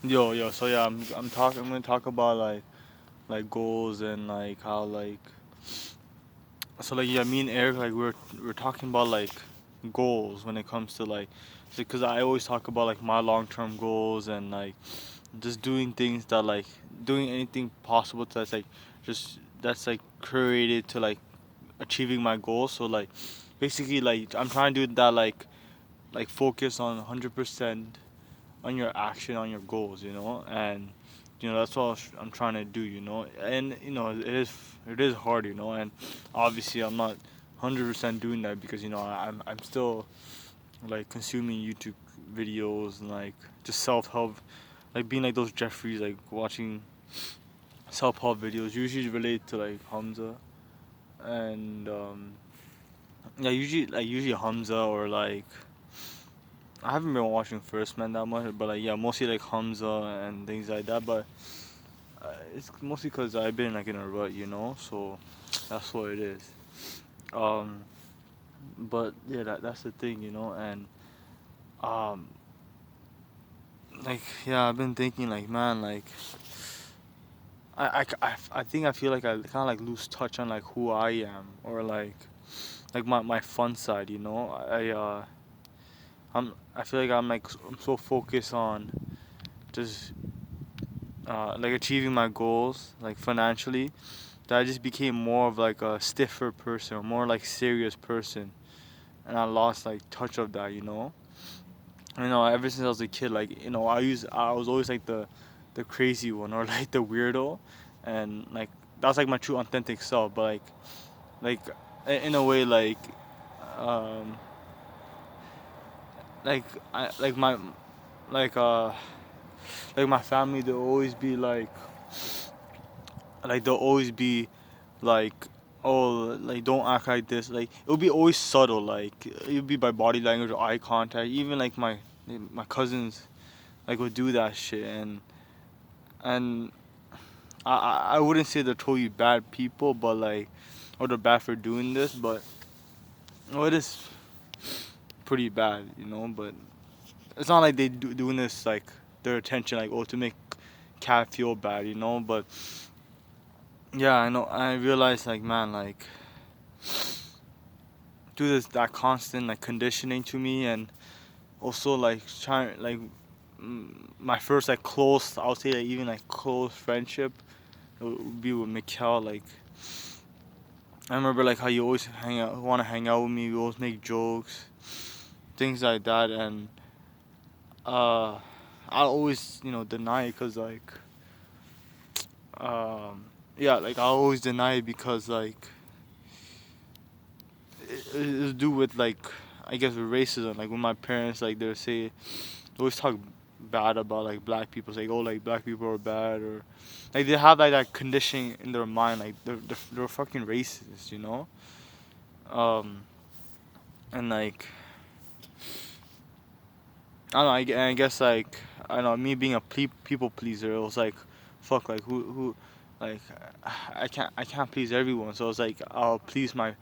Yo. So yeah, I'm talking. I'm gonna talk about like goals and like how like so like yeah, me and Eric like we're talking about like goals when it comes to like, because I always talk about like my long term goals and like just doing things that like doing anything possible to that's like just that's like created to like achieving my goals. So like basically like I'm trying to do that like focus on 100% on your action on your goals, and that's what I'm trying to do, and it is hard, and obviously I'm not 100% doing that because I'm still like consuming YouTube videos and like just self-help, like being like those Jeffries, like watching self-help videos usually related to like Hamza and yeah, usually Hamza or like I haven't been watching First Man that much, but like yeah, mostly like Hamza and things like that. But it's mostly because I've been like in a rut, So that's what it is. Um, but yeah, that's the thing, And um, like yeah, I've been thinking like man, like I think I feel like I kind of like lose touch on like who I am or like my fun side, I feel like I'm so focused on just like achieving my goals like financially that I just became more of like a stiffer person or more like serious person, and I lost like touch of that, ever since I was a kid, like I was always like the crazy one or like the weirdo, and like that's like my true authentic self. But like in a way um like I like uh like my family, they'll always be like, oh, like don't act like this. Like it'll be always subtle. Like it'll be by body language or eye contact. Even like my cousins like would do that shit, and I wouldn't say they're totally bad people, but like, or they're bad for doing this, but it is pretty bad, But it's not like doing this like their attention, like to make cat feel bad, But yeah, I know. I realize like man, like do this that constant like conditioning to me, and also like trying like my first like close, I'll say like even like close friendship would be with Mikhail. Like I remember like how you always want to hang out with me. We always make jokes, things like that, and uh, I always deny it because yeah, like I always deny it because like it's do with like I guess with racism. Like when my parents like they say always talk bad about like black people, say oh like black people are bad, or like they have like that conditioning in their mind, like they're fucking racist, and like I don't know, I guess like I don't know, me being a people pleaser, it was like fuck, like who like I can't please everyone, so it's like I'll please my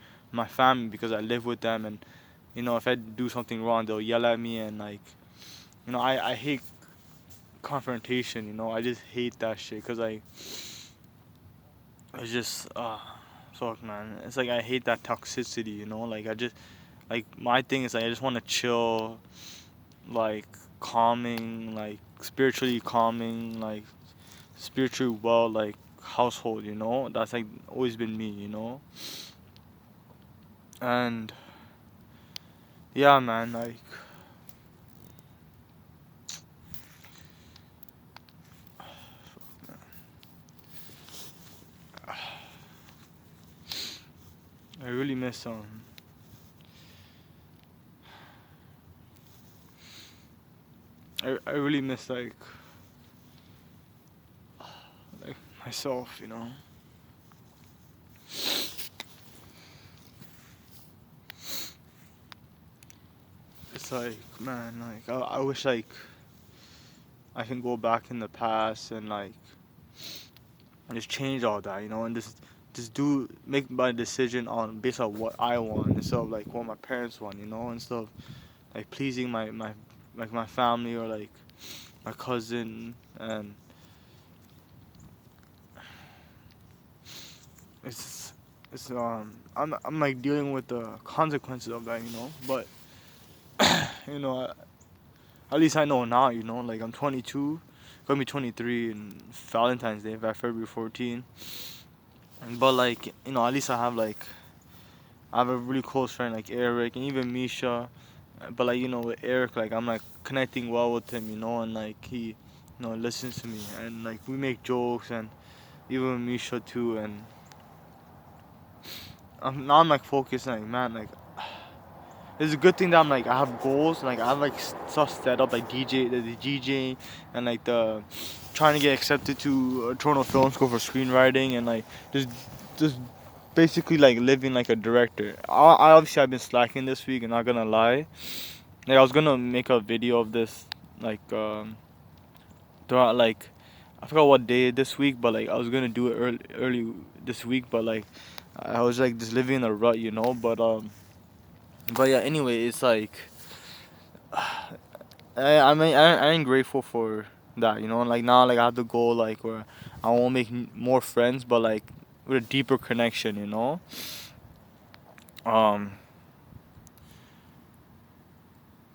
family because I live with them, and if I do something wrong they'll yell at me, and like I hate confrontation, I just hate that shit because it's just fuck man, it's like I hate that toxicity, like I just like my thing is like I just want to chill, like calming, like spiritually calming, like spiritually well, like household, that's like always been me, and yeah man, like I really miss I really miss like myself, it's like man, like I wish like I can go back in the past and like and just change all that, and just do make my decision on based on what I want instead of like what my parents want, instead of like pleasing my like my family or like my cousin, and it's I'm like dealing with the consequences of that, you know. But you know, at least I know now, you know. Like I'm 22, gonna be 23 in Valentine's Day, February 14. But like you know, at least I have a really close friend like Eric and even Misha. But like you know, with Eric, like I'm like connecting well with him, you know, and like he, you know, listens to me and like we make jokes and even with Misha too. And now I'm like focused, like man, like it's a good thing that I'm like I have goals, like I have like stuff set up like the DJ, and like the trying to get accepted to Toronto Film School for screenwriting, and like just just basically like living like a director. I obviously I've been slacking this week, and not gonna lie. Like I was gonna make a video of this like throughout like I forgot what day this week, but like I was gonna do it early this week, but like I was like just living in a rut, you know. But yeah, anyway, it's like I'm grateful for that, you know. Like now, like I have the goal, like where I want to make more friends, but like with a deeper connection, you know. Um,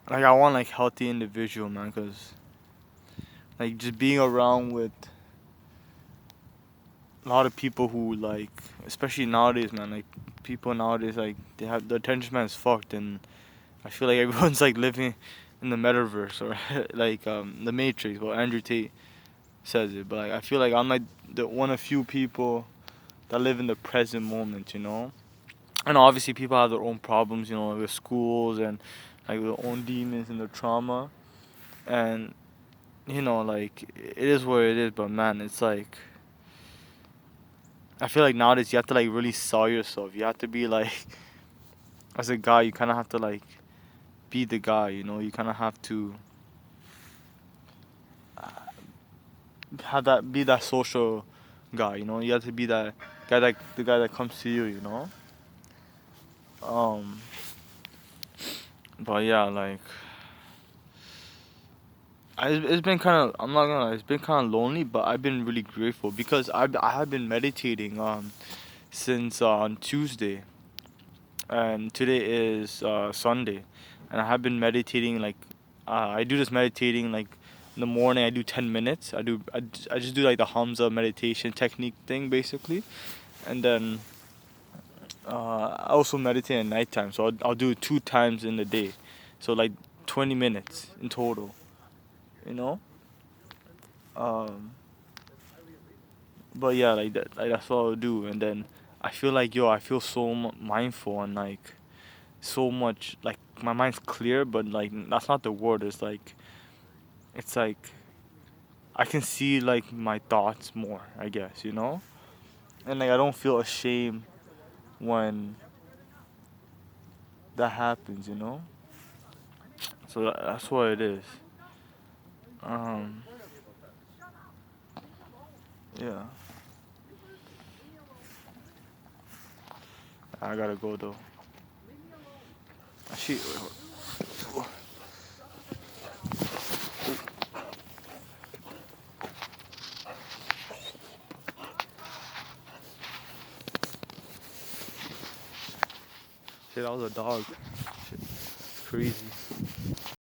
like I want like healthy individual, man, cause like just being around with a lot of people who like, especially nowadays, man, like people nowadays like they have the attention span is fucked, and I feel like everyone's like living in the metaverse or like the Matrix. Well, Andrew Tate says it, but like, I feel like I'm like the one of few people that live in the present moment, you know. And obviously, people have their own problems, you know, with schools and like their own demons and their trauma, and you know, like it is what it is. But man, it's like I feel like nowadays you have to like really sell yourself. You have to be like, as a guy, you kind of have to like be the guy, you know. You kind of have to have that be that social guy, you know. You have to be that guy, that the guy that comes to you, you know. Um, but yeah, like it's been kind of I'm not gonna lie, it's been kind of lonely, but I've been really grateful because I have been meditating since on Tuesday, and today is Sunday, and I have been meditating like I do this meditating like in the morning. I do 10 minutes. I just do like the Hamza meditation technique thing basically, and then I also meditate at nighttime. So I'll do it 2 times in the day, so like 20 minutes in total. You know. Um, but yeah, like that, like that's what I'll do, and then I feel like yo, I feel so mindful and like so much like my mind's clear, but like that's not the word. It's like I can see like my thoughts more, I guess, you know, and like I don't feel ashamed when that happens, you know. So that's what it is. Um, yeah, I gotta go though. She, shit, that was a dog. Shit, crazy.